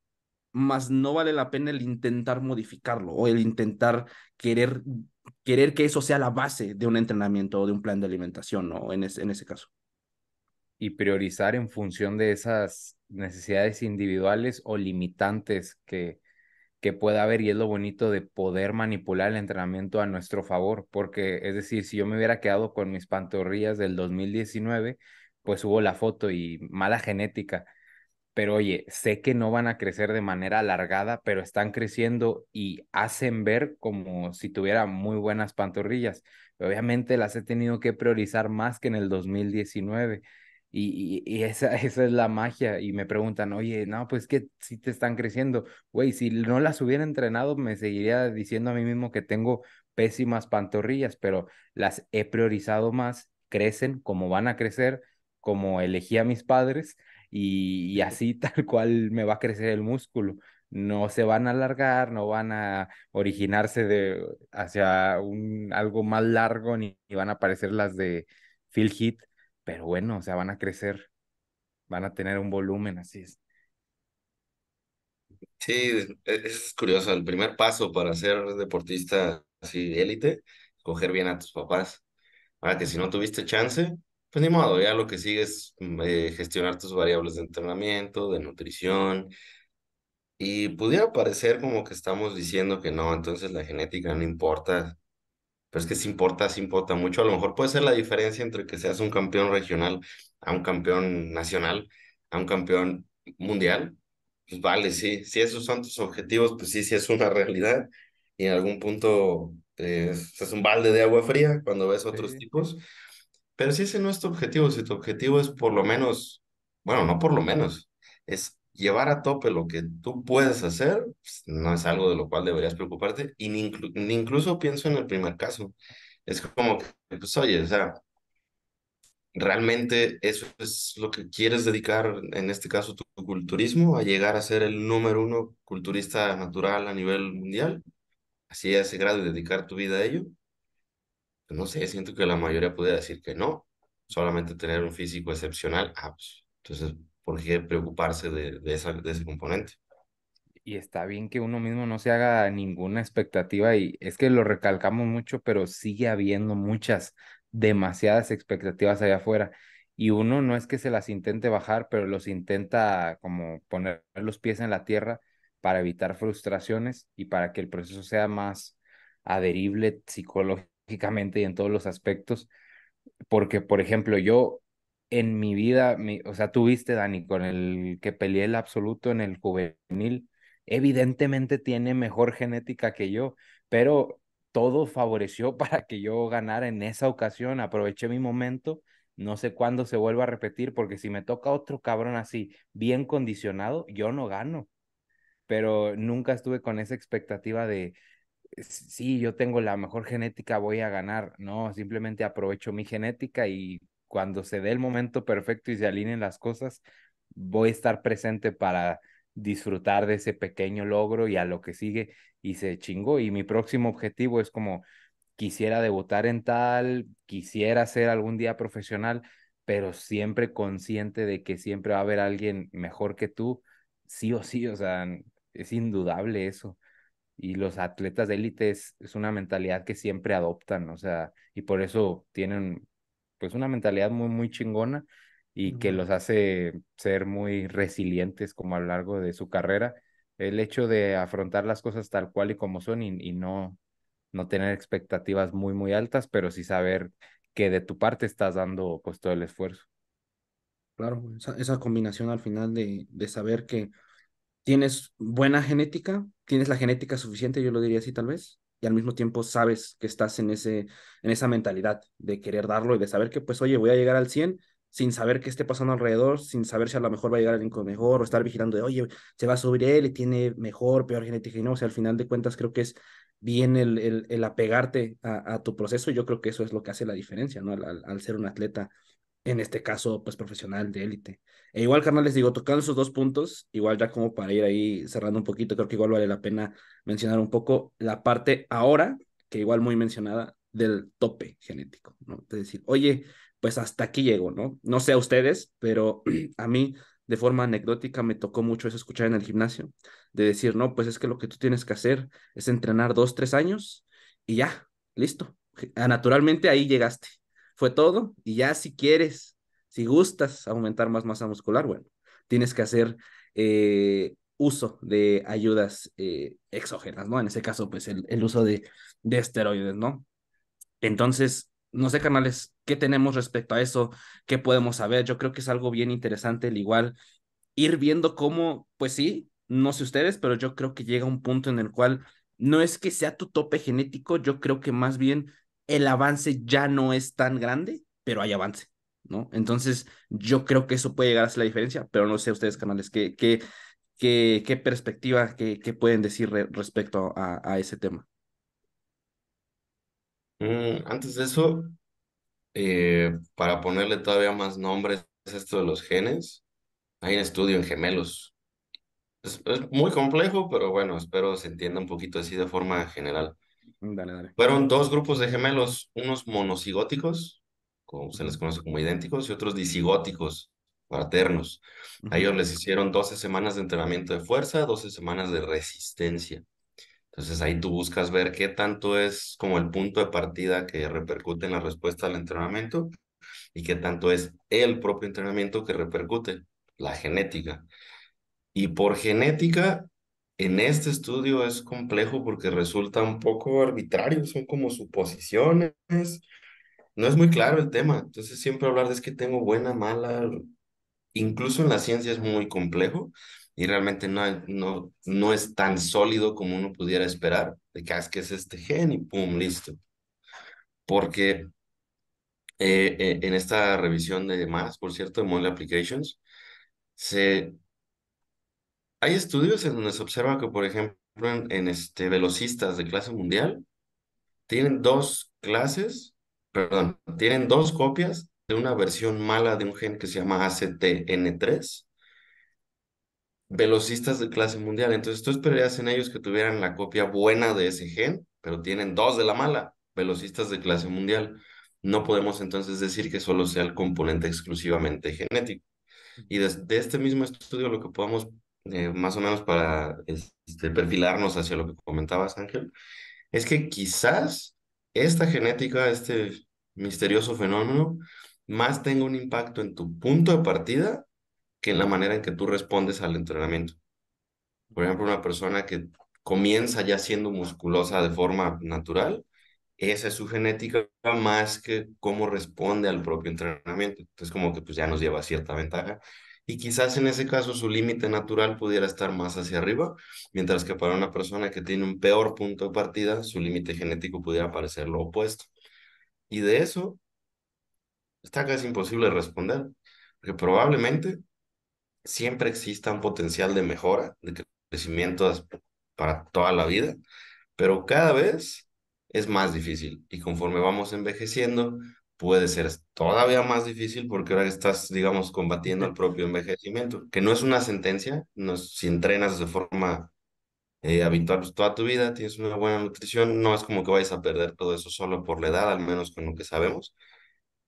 mas no vale la pena el intentar modificarlo o el intentar querer, querer que eso sea la base de un entrenamiento o de un plan de alimentación, ¿no? En ese caso. Y priorizar en función de esas necesidades individuales o limitantes que pueda haber y es lo bonito de poder manipular el entrenamiento a nuestro favor, porque es decir, si yo me hubiera quedado con mis pantorrillas del 2019 pues hubo la foto y mala genética, pero oye, sé que no van a crecer de manera alargada, pero están creciendo y hacen ver como si tuviera muy buenas pantorrillas. Obviamente las he tenido que priorizar más que en el 2019. Y esa es la magia. Y me preguntan, oye, no, pues que si te están creciendo. Güey, si no las hubiera entrenado, me seguiría diciendo a mí mismo que tengo pésimas pantorrillas, pero las he priorizado más, crecen como van a crecer, como elegí a mis padres y así tal cual me va a crecer el músculo. No se van a alargar, no van a originarse hacia algo más largo, ni van a aparecer las de Phil Heath, pero bueno, o sea, van a crecer, van a tener un volumen, así es. Sí, es curioso. El primer paso para ser deportista así élite, coger bien a tus papás. Ahora que si no tuviste chance, pues ni modo, ya lo que sigue es gestionar tus variables de entrenamiento, de nutrición. Y pudiera parecer como que estamos diciendo que no, entonces la genética no importa. Pero es que sí importa mucho. A lo mejor puede ser la diferencia entre que seas un campeón regional a un campeón nacional, a un campeón mundial. Pues vale, sí, si esos son tus objetivos, pues sí, sí es una realidad. Y en algún punto es un balde de agua fría cuando ves otros Sí. tipos. Pero si ese no es tu objetivo, si tu objetivo es por lo menos, bueno, no por lo menos, es llevar a tope lo que tú puedes hacer, pues, no es algo de lo cual deberías preocuparte. Y ni incluso pienso en el primer caso. Es como que, pues oye, o sea, ¿realmente eso es lo que quieres dedicar, en este caso, tu culturismo, a llegar a ser el número uno culturista natural a nivel mundial? Así a ese grado y dedicar tu vida a ello. Pues no sé, siento que la mayoría puede decir que no, solamente tener un físico excepcional. Ah, pues, entonces, ¿por qué preocuparse de ese componente? Y está bien que uno mismo no se haga ninguna expectativa y es que lo recalcamos mucho, pero sigue habiendo muchas, demasiadas expectativas allá afuera. Y uno no es que se las intente bajar, pero los intenta como poner los pies en la tierra para evitar frustraciones y para que el proceso sea más adherible psicológicamente y en todos los aspectos. Porque, por ejemplo, yo en mi vida, o sea, tú viste, Dani, con el que peleé el absoluto en el juvenil, evidentemente tiene mejor genética que yo, pero todo favoreció para que yo ganara en esa ocasión, aproveché mi momento, no sé cuándo se vuelva a repetir, porque si me toca otro cabrón así, bien condicionado, yo no gano, pero nunca estuve con esa expectativa de sí, yo tengo la mejor genética, voy a ganar. No, simplemente aprovecho mi genética y cuando se dé el momento perfecto y se alineen las cosas, voy a estar presente para disfrutar de ese pequeño logro y a lo que sigue y se chingó. Y mi próximo objetivo es como quisiera debutar en tal, quisiera ser algún día profesional, pero siempre consciente de que siempre va a haber alguien mejor que tú, sí o sí, o sea, es indudable eso. Y los atletas de élite es una mentalidad que siempre adoptan, o sea, y por eso tienen pues una mentalidad muy, muy chingona y que Ujú. los hace ser muy resilientes como a lo largo de su carrera. El hecho de afrontar las cosas tal cual y como son y no tener expectativas muy, muy altas, pero sí saber que de tu parte estás dando pues todo el esfuerzo. Claro, esa combinación al final de saber que tienes buena genética, tienes la genética suficiente, yo lo diría así tal vez, y al mismo tiempo sabes que estás en esa mentalidad de querer darlo y de saber que, pues, oye, voy a llegar al 100 sin saber qué esté pasando alrededor, sin saber si a lo mejor va a llegar alguien con mejor o estar vigilando de, oye, se va a subir él y tiene mejor, peor genética y no, o sea, al final de cuentas creo que es bien el apegarte a tu proceso y yo creo que eso es lo que hace la diferencia, ¿no? Al ser un atleta en este caso, pues profesional de élite. E igual, carnal, les digo, tocando esos dos puntos, igual ya como para ir ahí cerrando un poquito, creo que igual vale la pena mencionar un poco la parte ahora, que igual muy mencionada, del tope genético, ¿no? Es decir, oye, pues hasta aquí llego, ¿no? No sé a ustedes, pero a mí de forma anecdótica me tocó mucho eso escuchar en el gimnasio, de decir, no, pues es que lo que tú tienes que hacer es entrenar 2, 3 años y ya, listo. Naturalmente ahí llegaste, fue todo. Y ya si quieres, si gustas aumentar más masa muscular, bueno, tienes que hacer uso de ayudas exógenas, ¿no? En ese caso, pues el uso de esteroides, ¿no? Entonces, no sé, canales, ¿qué tenemos respecto a eso? ¿Qué podemos saber? Yo creo que es algo bien interesante, el igual ir viendo cómo, pues sí, no sé ustedes, pero yo creo que llega un punto en el cual no es que sea tu tope genético, yo creo que más bien el avance ya no es tan grande, pero hay avance, ¿no? Entonces, yo creo que eso puede llegar a ser la diferencia, pero no sé ustedes, canales, qué perspectiva, qué pueden decir respecto a ese tema. Antes de eso, para ponerle todavía más nombres a esto de los genes, hay un estudio en gemelos. Es muy complejo, pero bueno, espero se entienda un poquito así de forma general. Dale, dale. Fueron dos grupos de gemelos, unos monocigóticos, como se les conoce como idénticos, y otros disigóticos, fraternos. A Ujú. ellos les hicieron 12 semanas de entrenamiento de fuerza, 12 semanas de resistencia. Entonces ahí tú buscas ver qué tanto es como el punto de partida que repercute en la respuesta al entrenamiento y qué tanto es el propio entrenamiento que repercute, la genética. Y por genética, en este estudio es complejo porque resulta un poco arbitrario, son como suposiciones, no es muy claro el tema. Entonces siempre hablar de es que tengo buena, mala, incluso en la ciencia es muy complejo y realmente no es tan sólido como uno pudiera esperar, de que, es que es este gen y pum, listo. Porque en esta revisión de más, por cierto, de Money Applications, se hay estudios en donde se observa que, por ejemplo, en velocistas de clase mundial, tienen dos clases, perdón, tienen dos copias de una versión mala de un gen que se llama ACTN3, velocistas de clase mundial. Entonces tú esperarías en ellos que tuvieran la copia buena de ese gen, pero tienen dos de la mala, velocistas de clase mundial. No podemos entonces decir que solo sea el componente exclusivamente genético. Y de este mismo estudio lo que podamos, más o menos para perfilarnos hacia lo que comentabas, Ángel, es que quizás esta genética, este misterioso fenómeno, más tenga un impacto en tu punto de partida que en la manera en que tú respondes al entrenamiento. Por ejemplo, una persona que comienza ya siendo musculosa de forma natural, esa es su genética más que cómo responde al propio entrenamiento. Entonces, como que pues ya nos lleva cierta ventaja. Y quizás en ese caso su límite natural pudiera estar más hacia arriba, mientras que para una persona que tiene un peor punto de partida, su límite genético pudiera parecer lo opuesto. Y de eso está casi imposible responder, porque probablemente siempre exista un potencial de mejora, de crecimiento para toda la vida, pero cada vez es más difícil y conforme vamos envejeciendo puede ser todavía más difícil porque ahora estás, digamos, combatiendo el propio envejecimiento, que no es una sentencia, no es- si entrenas de forma habitual pues, toda tu vida, tienes una buena nutrición, no es como que vayas a perder todo eso solo por la edad, al menos con lo que sabemos.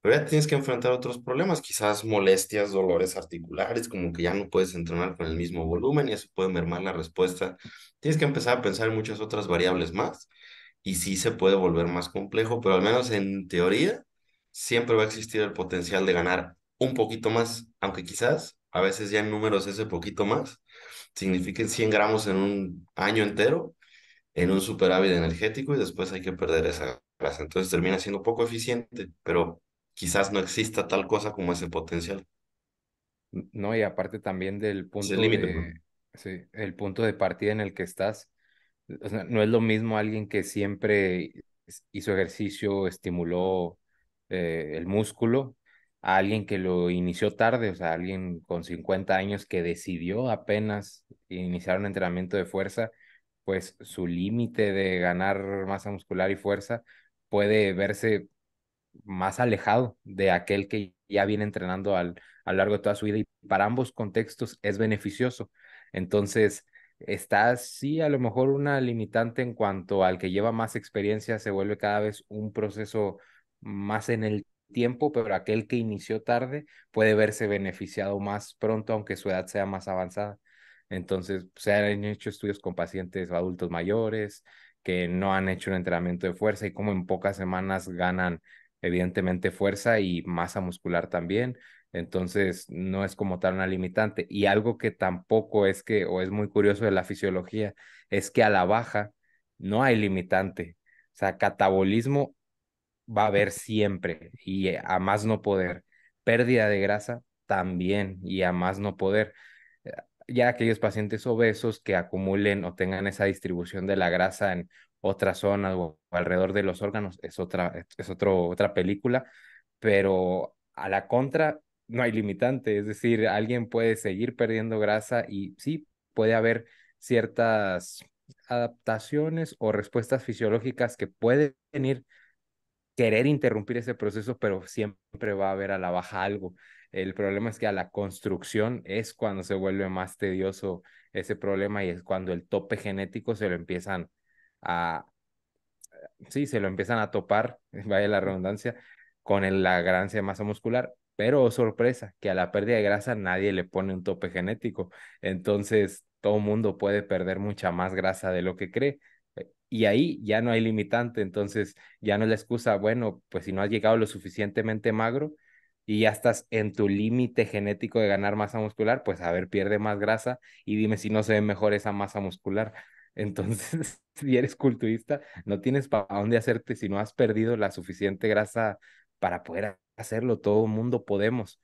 Pero ya tienes que enfrentar otros problemas, quizás molestias, dolores articulares, como que ya no puedes entrenar con el mismo volumen y eso puede mermar la respuesta. Tienes que empezar a pensar en muchas otras variables más y sí se puede volver más complejo, pero al menos en teoría siempre va a existir el potencial de ganar un poquito más, aunque quizás a veces ya en números ese poquito más signifiquen 100 gramos en un año entero en un superávit energético y después hay que perder esa grasa. Entonces termina siendo poco eficiente, pero quizás no exista tal cosa como ese potencial, ¿No? Y aparte también del ese punto límite, de, perdón. sí, el punto de partida en el que estás. O sea, no es lo mismo alguien que siempre hizo ejercicio, estimuló el músculo, a alguien que lo inició tarde, o sea, alguien con 50 años que decidió apenas iniciar un entrenamiento de fuerza, pues su límite de ganar masa muscular y fuerza puede verse más alejado de aquel que ya viene entrenando a lo largo de toda su vida y para ambos contextos es beneficioso. Entonces, está sí a lo mejor una limitante en cuanto al que lleva más experiencia se vuelve cada vez un proceso más en el tiempo, pero aquel que inició tarde puede verse beneficiado más pronto, aunque su edad sea más avanzada. Entonces, se han hecho estudios con pacientes o adultos mayores que no han hecho un entrenamiento de fuerza y como en pocas semanas ganan evidentemente fuerza y masa muscular también. Entonces, no es como tal una limitante. Y algo que tampoco es que, o es muy curioso de la fisiología, es que a la baja no hay limitante. O sea, catabolismo va a haber siempre y a más no poder. Pérdida de grasa también y a más no poder. Eh, Ya aquellos pacientes obesos que acumulen o tengan esa distribución de la grasa en otras zonas o alrededor de los órganos otra película, pero a la contra no hay limitante, es decir, alguien puede seguir perdiendo grasa y sí, puede haber ciertas adaptaciones o respuestas fisiológicas que pueden ir querer interrumpir ese proceso, pero siempre va a haber a la baja algo. El problema es que a la construcción es cuando se vuelve más tedioso ese problema y es cuando el tope genético se lo empiezan a, sí, se lo empiezan a topar, vaya la redundancia, con la ganancia de masa muscular. Pero oh, sorpresa, que a la pérdida de grasa nadie le pone un tope genético. Entonces, todo mundo puede perder mucha más grasa de lo que cree. Y ahí ya no hay limitante. Entonces, ya no es la excusa, bueno, pues si no has llegado lo suficientemente magro y ya estás en tu límite genético de ganar masa muscular, pues a ver, pierde más grasa y dime si no se ve mejor esa masa muscular. Entonces, si eres culturista, no tienes para dónde hacerte si no has perdido la suficiente grasa para poder hacerlo. Todo el mundo podemos.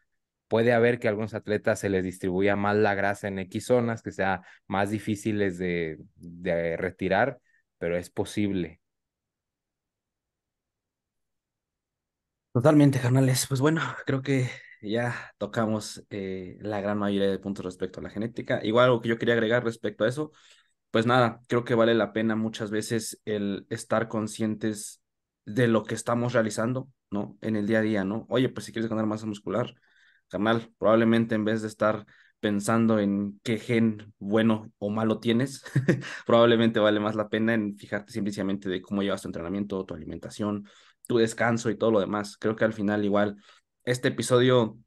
Puede haber que a algunos atletas se les distribuya más la grasa en X zonas, que sea más difíciles de retirar, pero es posible. Totalmente, carnales. Pues bueno, creo que ya tocamos la gran mayoría de puntos respecto a la genética. Igual algo que yo quería agregar respecto a eso, pues nada, creo que vale la pena muchas veces el estar conscientes de lo que estamos realizando, ¿no? En el día a día, ¿no? Oye, pues si quieres ganar masa muscular, carnal, probablemente en vez de estar pensando en qué gen bueno o malo tienes, probablemente vale más la pena en fijarte simplemente de cómo llevas tu entrenamiento, tu alimentación, tu descanso y todo lo demás. Creo que al final igual este episodio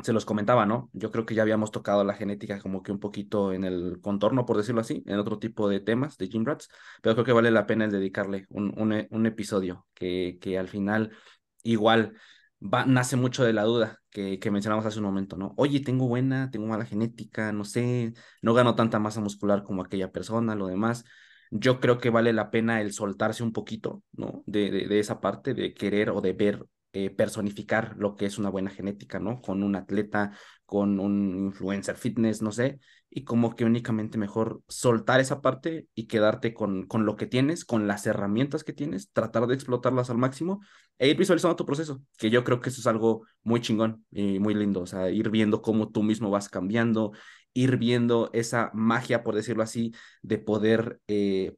se los comentaba, ¿no? Yo creo que ya habíamos tocado la genética como que un poquito en el contorno, por decirlo así, en otro tipo de temas de Gym Rats, pero creo que vale la pena el dedicarle un episodio que al final igual nace mucho de la duda que mencionamos hace un momento, ¿no? Oye, tengo mala genética, no sé, no gano tanta masa muscular como aquella persona, lo demás. Yo creo que vale la pena el soltarse un poquito, ¿no? De esa parte de querer o de ver personificar lo que es una buena genética, ¿no? Con un atleta, con un influencer fitness, no sé, y como que únicamente mejor soltar esa parte y quedarte con lo que tienes, con las herramientas que tienes, tratar de explotarlas al máximo e ir visualizando tu proceso, que yo creo que eso es algo muy chingón y muy lindo, o sea, ir viendo cómo tú mismo vas cambiando, ir viendo esa magia, por decirlo así, de poder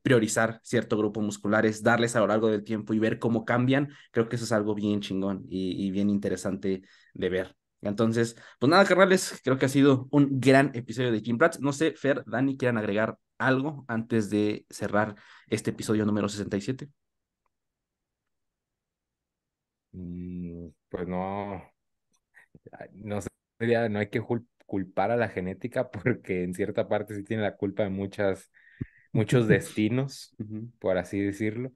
priorizar cierto grupo musculares, darles a lo largo del tiempo y ver cómo cambian. Creo que eso es algo bien chingón y bien interesante de ver. Entonces, pues nada, carnales, creo que ha sido un gran episodio de Gym Rats. No sé, Fer, Dani, ¿quieran agregar algo antes de cerrar este episodio número 67? Pues no, no sería, no hay que culpar a la genética porque en cierta parte sí tiene la culpa de muchos destinos, Ujú, por así decirlo,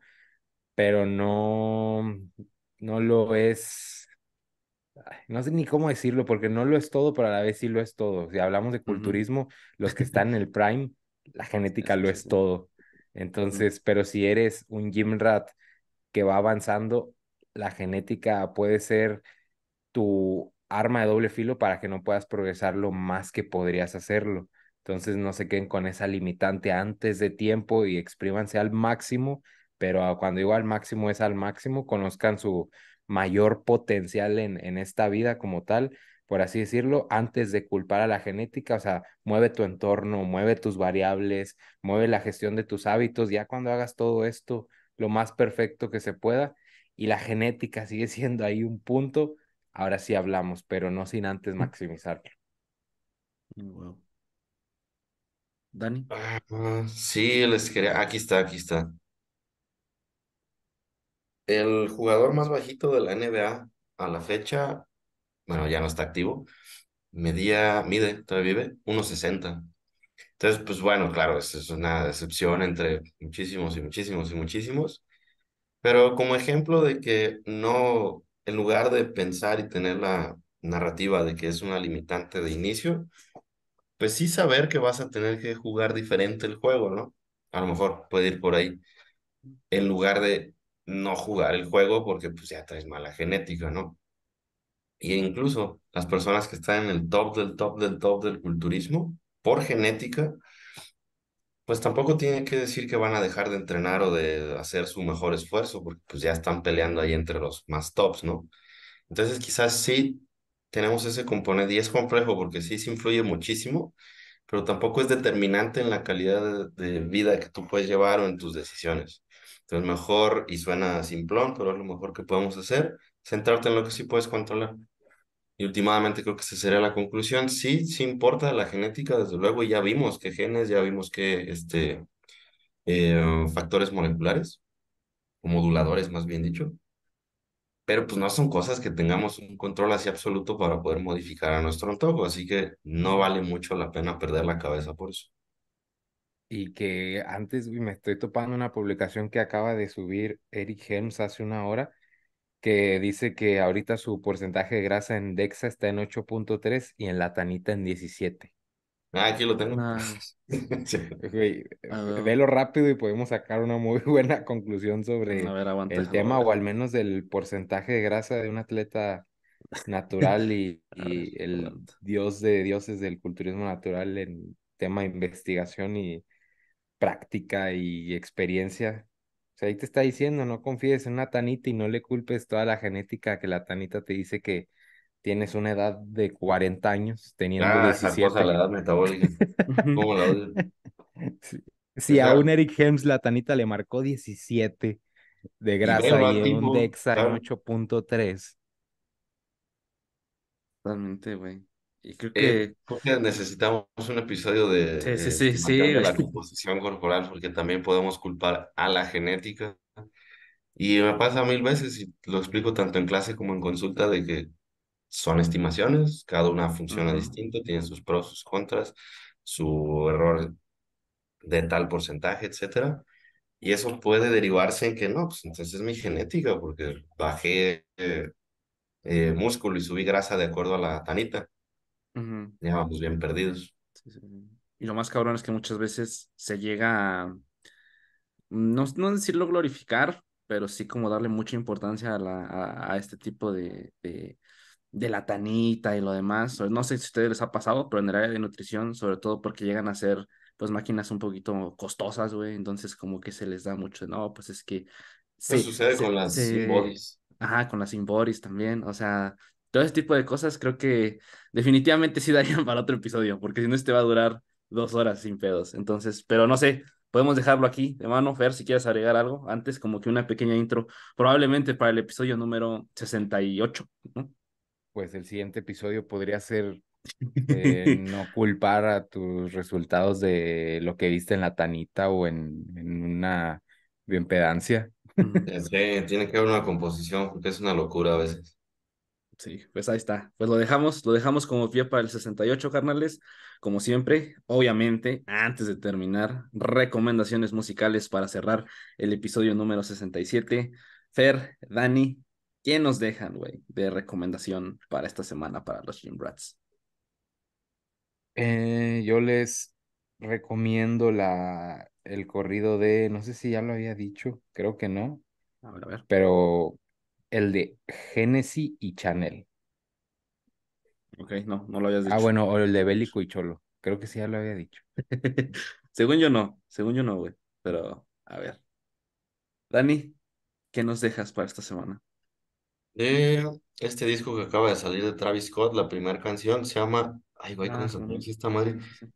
pero no lo es. Ay, no sé ni cómo decirlo, porque no lo es todo, pero a la vez sí lo es todo. Si hablamos de ujú. culturismo, los que están en el prime, la genética Sí, lo sí, es sí. todo. Ujú, Entonces, pero si eres un gym rat que va avanzando, la genética puede ser tu arma de doble filo para que no puedas progresar lo más que podrías hacerlo. Entonces no se queden con esa limitante antes de tiempo y exprímanse al máximo, pero cuando digo al máximo es al máximo, conozcan su mayor potencial en esta vida como tal, por así decirlo, antes de culpar a la genética, o sea, mueve tu entorno, mueve tus variables, mueve la gestión de tus hábitos, ya cuando hagas todo esto lo más perfecto que se pueda y la genética sigue siendo ahí un punto. Ahora sí hablamos, pero no sin antes maximizarlo. wow. Dani. Sí, les quería. Aquí está, aquí está. El jugador más bajito de la NBA a la fecha, bueno, ya no está activo, todavía vive, 1,60. Entonces, pues bueno, claro, esa es una excepción entre muchísimos y muchísimos y muchísimos. Pero como ejemplo de que no, en lugar de pensar y tener la narrativa de que es una limitante de inicio, pues sí saber que vas a tener que jugar diferente el juego, ¿no? A lo mejor puede ir por ahí, en lugar de no jugar el juego porque pues ya traes mala genética, ¿no? Y incluso las personas que están en el top del top del top del culturismo, por genética, pues tampoco tienen que decir que van a dejar de entrenar o de hacer su mejor esfuerzo, porque pues ya están peleando ahí entre los más tops, ¿no? Entonces quizás sí tenemos ese componente y es complejo porque sí se influye muchísimo, pero tampoco es determinante en la calidad de vida que tú puedes llevar o en tus decisiones. Entonces mejor, y suena simplón, pero es lo mejor que podemos hacer, centrarte en lo que sí puedes controlar. Y últimamente creo que esa sería la conclusión. Sí, sí importa la genética, desde luego, y ya vimos que genes, ya vimos que factores moleculares, o moduladores más bien dicho, pero pues no son cosas que tengamos un control así absoluto para poder modificar a nuestro antojo, así que no vale mucho la pena perder la cabeza por eso. Y que antes me estoy topando una publicación que acaba de subir Eric Helms hace una hora, que dice que ahorita su porcentaje de grasa en DEXA está en 8,3 y en la tanita en 17. Ah, aquí lo tengo. Nice. Sí. Güey, A ver, velo rápido y podemos sacar una muy buena conclusión a sobre ver, aguanta, el déjalo tema o ver. al menos del porcentaje de grasa de un atleta natural A ver, y el aguanta. dios de dioses del culturismo natural en tema de investigación y práctica y experiencia. O sea, ahí te está diciendo, no confíes en una tanita y no le culpes toda la genética que la tanita te dice que tienes una edad de 40 años teniendo Ah, esa cosa, la 17. edad metabólica. Ujú. ¿Cómo la odio? Si, O si a un sea, Eric Helms la tanita le marcó 17 de y grasa velo y al un tipo, Dexa en claro. 8.3. Totalmente, güey. Y creo Eh, que, Creo que necesitamos un episodio sí, sí, de sí, estimación sí, de güey. la composición corporal, porque también podemos culpar a la genética. Y me pasa mil veces, y lo explico tanto en clase como en consulta, de que son estimaciones, cada una funciona Ujú, distinto, tiene sus pros, sus contras, su error de tal porcentaje, etcétera. Y eso puede derivarse en que no, pues entonces es mi genética, porque bajé músculo y subí grasa de acuerdo a la tanita. ujú. Ya vamos bien perdidos. Sí, sí, sí. Y lo más cabrón es que muchas veces se llega a, no decirlo glorificar, pero sí como darle mucha importancia a este tipo de la tanita y lo demás. No sé si a ustedes les ha pasado, pero en el área de nutrición, sobre todo porque llegan a ser pues máquinas un poquito costosas, güey. Entonces como que se les da mucho, no, pues es que Eso sucede con las bodies. ajá, con las Inboris también. O sea, todo ese tipo de cosas creo que definitivamente sí darían para otro episodio, porque si no este va a durar 2 horas sin pedos. Entonces, pero no sé. Podemos dejarlo aquí, de mano, Fer, si quieres agregar algo antes, como que una pequeña intro, probablemente para el episodio número 68, ¿no? Pues el siguiente episodio podría ser no culpar a tus resultados de lo que viste en la tanita o en una bioimpedancia. Ujú. Sí, tiene que haber una composición, porque es una locura a veces. Sí, pues ahí está. Pues lo dejamos como pie para el 68, carnales. Como siempre, obviamente, antes de terminar, recomendaciones musicales para cerrar el episodio número 67. Fer, Dani, ¿quién nos dejan, güey, de recomendación para esta semana para los Gym Rats? Yo les recomiendo el corrido de, no sé si ya lo había dicho, creo que no, A ver, a ver. pero el de Genesis y Chanel. Ok, no, no lo habías Ah, dicho. bueno, o el No de lo habías dicho. Bélico y Cholo. Creo que sí ya lo había dicho. Según yo no, güey. Pero, a ver. Dani, ¿qué nos dejas para esta semana? De este disco que acaba de salir de Travis Scott, la primera canción se llama, ay, güey, ¿cómo Ah, se bueno. pronuncia esta madre? Sí, sí.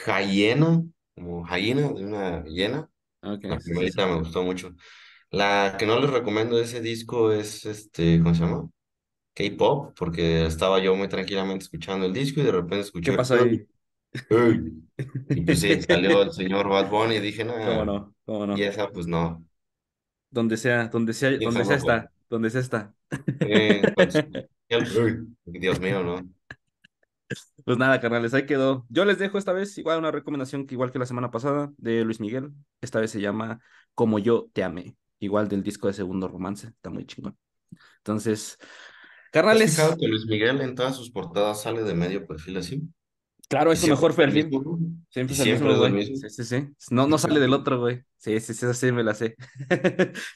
Hyena, como hiena de una hiena. Ok, La sí, sí, sí. primerita me gustó mucho. La que no les recomiendo de ese disco es ¿cómo se llama? K-pop, porque estaba yo muy tranquilamente escuchando el disco y de repente ¿Qué escuché, pasó "Hey, ahí? hey". Y pues sí, salió el señor Bad Bunny y dije, ¿Cómo nada, no? ¿Cómo y no? esa pues no, y esa Donde sea no fue. está, donde sea está. Con "Hey", Dios mío, ¿no? Pues nada, carnales, ahí quedó. Yo les dejo esta vez igual una recomendación que igual que la semana pasada de Luis Miguel. Esta vez se llama Como yo te amé. Igual del disco de Segundo Romance. Está muy chingón. Entonces, ¿Te has fijado carnales, que Luis Miguel en todas sus portadas sale de medio perfil así? claro, Y es su siempre mejor es el perfil. mismo, ¿no? Siempre Y es el siempre mismo, es el güey. mismo. Sí, sí, sí. No, no sale del Exacto. otro, güey. Sí, sí, sí, sí, me la sé.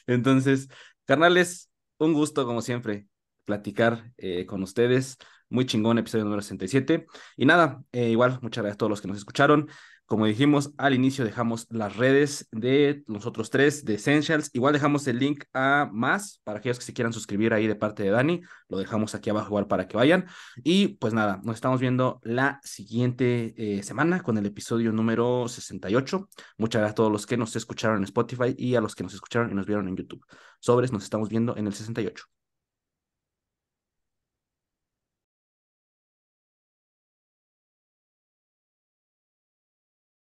Entonces, carnales, un gusto, como siempre, platicar con ustedes. Muy chingón, episodio número 67. Y nada, igual, muchas gracias a todos los que nos escucharon. Como dijimos al inicio, dejamos las redes de nosotros tres, de Essentials. Igual dejamos el link a más para aquellos que se quieran suscribir ahí de parte de Dani. Lo dejamos aquí abajo igual para que vayan. Y pues nada, nos estamos viendo la siguiente semana con el episodio número 68. Muchas gracias a todos los que nos escucharon en Spotify y a los que nos escucharon y nos vieron en YouTube. Sobres, nos estamos viendo en el 68.